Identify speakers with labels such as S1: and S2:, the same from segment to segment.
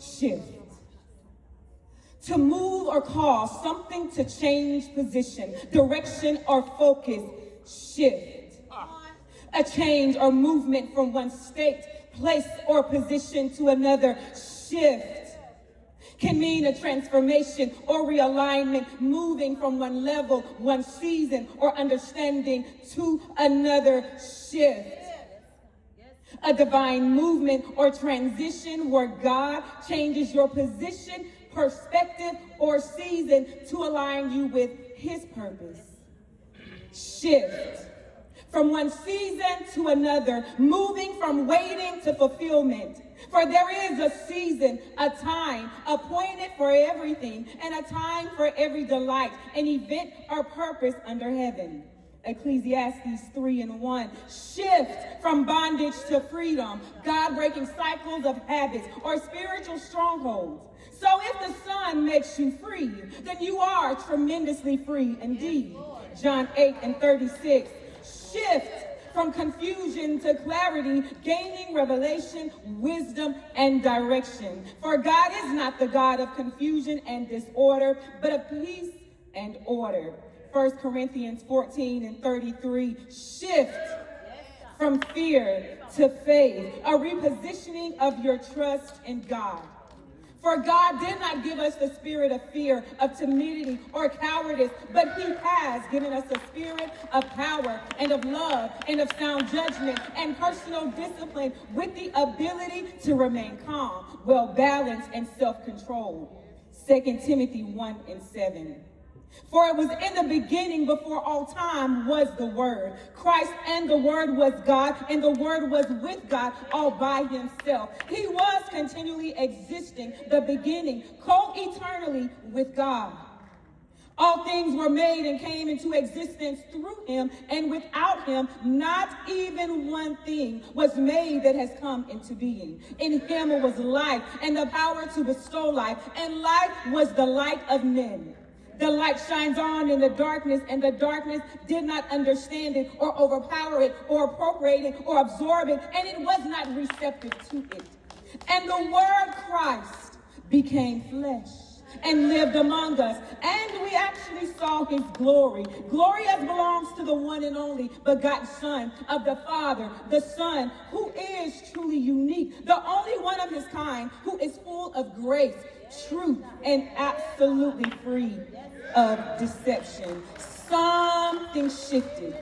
S1: shift. To move or cause something to change position, direction, or focus, shift. A change or movement from one state, place, or position to another, shift. Can mean a transformation or realignment, moving from one level, one season, or understanding to another, shift. A divine movement or transition where God changes your position, perspective, or season to align you with his purpose. Shift. From one season to another, moving from waiting to fulfillment. For there is a season, a time appointed for everything, and a time for every delight, an event or purpose under heaven. Ecclesiastes 3:1. Shift from bondage to freedom, God-breaking cycles of habits or spiritual strongholds. So if the Son makes you free, then you are tremendously free indeed. John 8:36. Shift from confusion to clarity, gaining revelation, wisdom, and direction. For God is not the God of confusion and disorder, but of peace and order. 1 Corinthians 14:33. Shift from fear to faith, a repositioning of your trust in God. For God did not give us the spirit of fear, of timidity, or cowardice, but he has given us a spirit of power and of love and of sound judgment and personal discipline, with the ability to remain calm, well-balanced, and self-controlled. 2 Timothy 1:7. For it was in the beginning, before all time, was the Word. Christ, and the Word was God, and the Word was with God all by himself. He was continually existing, the beginning, co-eternally with God. All things were made and came into existence through him, and without him, not even one thing was made that has come into being. In him was life, and the power to bestow life, and life was the light of men. The light shines on in the darkness, and the darkness did not understand it or overpower it or appropriate it or absorb it, and it was not receptive to it. And the Word Christ became flesh and lived among us, and we actually saw his glory. Glory as belongs to the one and only begotten Son of the Father, the Son who is truly unique, the only one of his kind, who is full of grace, truth, and absolutely free of deception. Something shifted.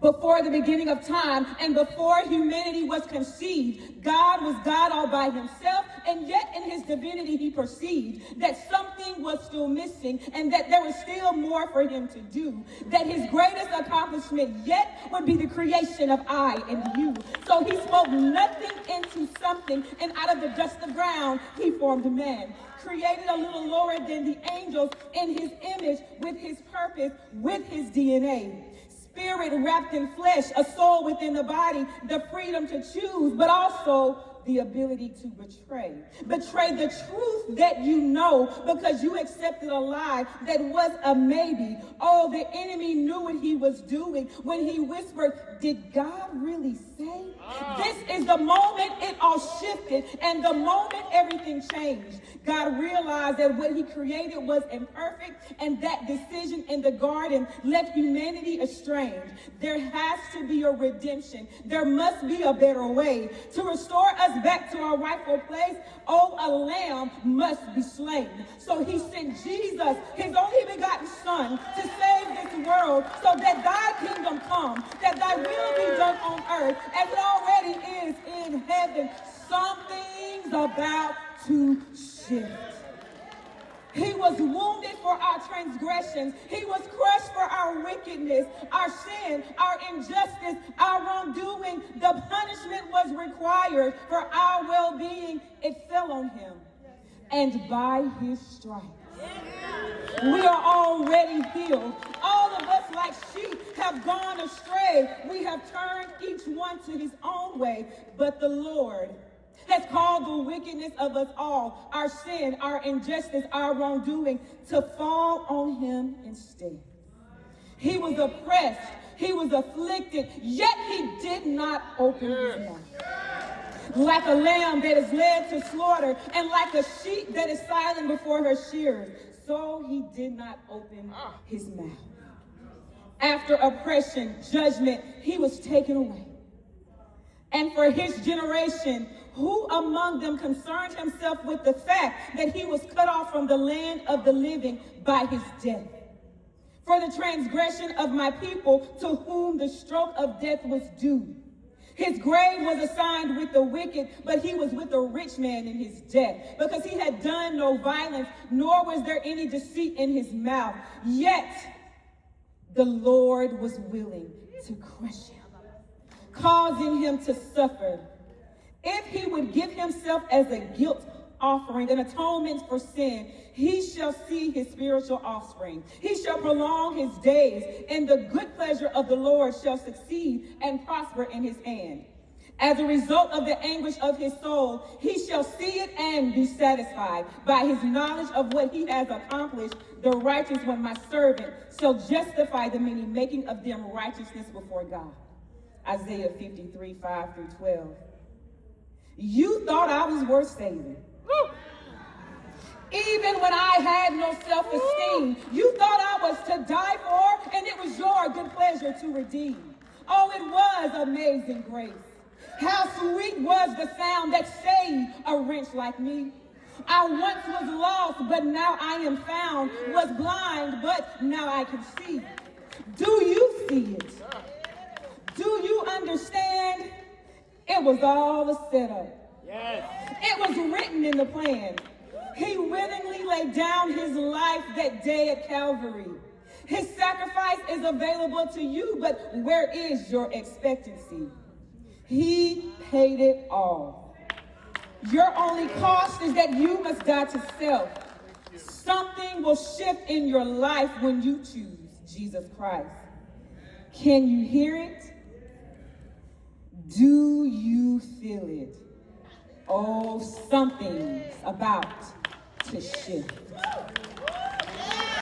S1: Before the beginning of time and before humanity was conceived, God was God all by himself, and yet in his divinity he perceived that something was still missing and that there was still more for him to do, that his greatest accomplishment yet would be the creation of I and you. So he spoke nothing into something, and out of the dust of ground he formed man, created a little lower than the angels in his image, with his purpose, with his DNA. Spirit wrapped in flesh, a soul within the body, the freedom to choose, but also the ability to betray. Betray the truth that you know because you accepted a lie that was a maybe. Oh, the enemy knew what he was doing when he whispered, "Did God really say?" This is the moment it all shifted, and the moment everything changed. God realized that what he created was imperfect, and that decision in the garden left humanity estranged. There has to be a redemption. There must be a better way to restore us back to our rightful place. Oh, a lamb must be slain. So he sent Jesus, his only begotten Son, to save this world, so that thy kingdom come, that thy will be done on earth as it already is in heaven. Something's about to shift. He was wounded for our transgressions. He was crushed for our wickedness, our sin, our injustice, our wrongdoing. The punishment was required for our well-being. It fell on him. And by his stripes, we are already healed. All of us, like sheep, have gone astray. We have turned each one to his own way. But the Lord has called the wickedness of us all, our sin, our injustice, our wrongdoing, to fall on him instead. He was oppressed, he was afflicted, yet he did not open his mouth. Like a lamb that is led to slaughter, and like a sheep that is silent before her shearers, so he did not open his mouth. After oppression, judgment, he was taken away. And for his generation, who among them concerned himself with the fact that he was cut off from the land of the living by his death? For the transgression of my people, to whom the stroke of death was due. His grave was assigned with the wicked, but he was with a rich man in his death, because he had done no violence, nor was there any deceit in his mouth. Yet the Lord was willing to crush him, causing him to suffer. If he would give himself as a guilt offering, an atonement for sin, he shall see his spiritual offspring. He shall prolong his days, and the good pleasure of the Lord shall succeed and prosper in his hand. As a result of the anguish of his soul, he shall see it and be satisfied. By his knowledge of what he has accomplished, the righteous one, my servant, shall justify the many, making of them righteousness before God. Isaiah 53, 5 through 12. You thought I was worth saving. Even when I had no self-esteem, you thought I was to die for, and it was your good pleasure to redeem. Oh, it was amazing grace. How sweet was the sound that saved a wretch like me. I once was lost, but now I am found, was blind, but now I can see. Do you see it? Do you understand? It was all a setup. Yes. It was written in the plan. He willingly laid down his life that day at Calvary. His sacrifice is available to you, but where is your expectancy? He paid it all. Your only cost is that you must die to self. Something will shift in your life when you choose Jesus Christ. Can you hear it? Do you feel it? Oh, something's about to shift.